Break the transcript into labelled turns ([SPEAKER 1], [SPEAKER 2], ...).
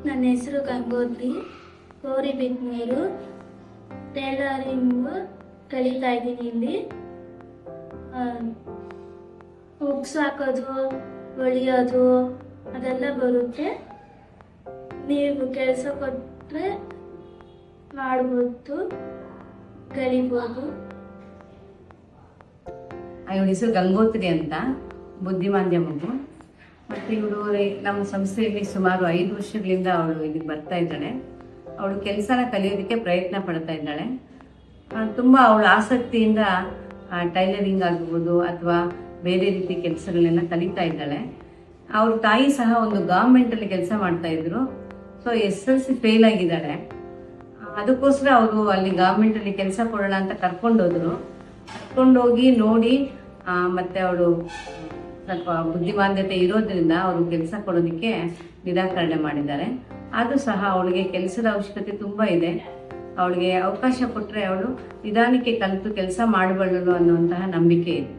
[SPEAKER 1] ನನ್ನ ಹೆಸರು ಗಂಗೋತ್ರಿ. ಗೌರಿಬಿದನೂರು. ಟೈಲರಿಂಗು ಕಲಿತಾ ಇದ್ದೀನಿ ಇಲ್ಲಿ. ಹುಕ್ಸ್ ಹಾಕೋದು, ಹೊಲಿಯೋದು ಅದೆಲ್ಲ ಬರುತ್ತೆ. ನೀವು ಕೆಲಸ ಕೊಟ್ಟರೆ ಮಾಡ್ಬೋದು, ಕಲಿಬೋದು.
[SPEAKER 2] ಇವಳ ಹೆಸರು ಗಂಗೋತ್ರಿ ಅಂತ, ಬುದ್ಧಿಮಾಂದ್ಯ ಮಗು. ಮತ್ತು ಇವಳು ನಮ್ಮ ಸಂಸ್ಥೆಯಲ್ಲಿ ಸುಮಾರು 5 ವರ್ಷಗಳಿಂದ ಅವಳು ಇಲ್ಲಿಗೆ ಬರ್ತಾ ಇದ್ದಾಳೆ. ಅವಳು ಕೆಲಸನ ಕಲಿಯೋದಕ್ಕೆ ಪ್ರಯತ್ನ ಪಡ್ತಾ ಇದ್ದಾಳೆ. ತುಂಬ ಅವಳು ಆಸಕ್ತಿಯಿಂದ ಟೈಲರಿಂಗ್ ಆಗ್ಬೋದು ಅಥವಾ ಬೇರೆ ರೀತಿ ಕೆಲಸಗಳನ್ನೆಲ್ಲ ಕಲಿತಾ ಇದ್ದಾಳೆ. ಅವ್ರ ತಾಯಿ ಸಹ ಒಂದು ಗವರ್ಮೆಂಟಲ್ಲಿ ಕೆಲಸ ಮಾಡ್ತಾ ಇದ್ರು. ಸೊ SSLC ಫೇಲ್ ಆಗಿದ್ದಾಳೆ. ಅದಕ್ಕೋಸ್ಕರ ಅವರು ಅಲ್ಲಿ ಗವರ್ಮೆಂಟಲ್ಲಿ ಕೆಲಸ ಕೊಡೋಣ ಅಂತ ಕರ್ಕೊಂಡೋಗಿ ನೋಡಿ ಮತ್ತೆ ಅವಳು ಸ್ವಲ್ಪ ಬುದ್ಧಿಮಾಂದ್ಯತೆ ಇರೋದ್ರಿಂದ ಅವರು ಕೆಲಸ ಕೊಡೋದಕ್ಕೆ ನಿರಾಕರಣೆ ಮಾಡಿದ್ದಾರೆ. ಆದರೂ ಸಹ ಅವಳಿಗೆ ಕೆಲಸದ ಅವಶ್ಯಕತೆ ತುಂಬ ಇದೆ. ಅವಳಿಗೆ ಅವಕಾಶ ಕೊಟ್ಟರೆ ಅವಳು ನಿಧಾನಕ್ಕೆ ಕಲಿತು ಕೆಲಸ ಮಾಡಬಲ್ಲಳು ಅನ್ನುವಂತಹ ನಂಬಿಕೆ ಇದೆ.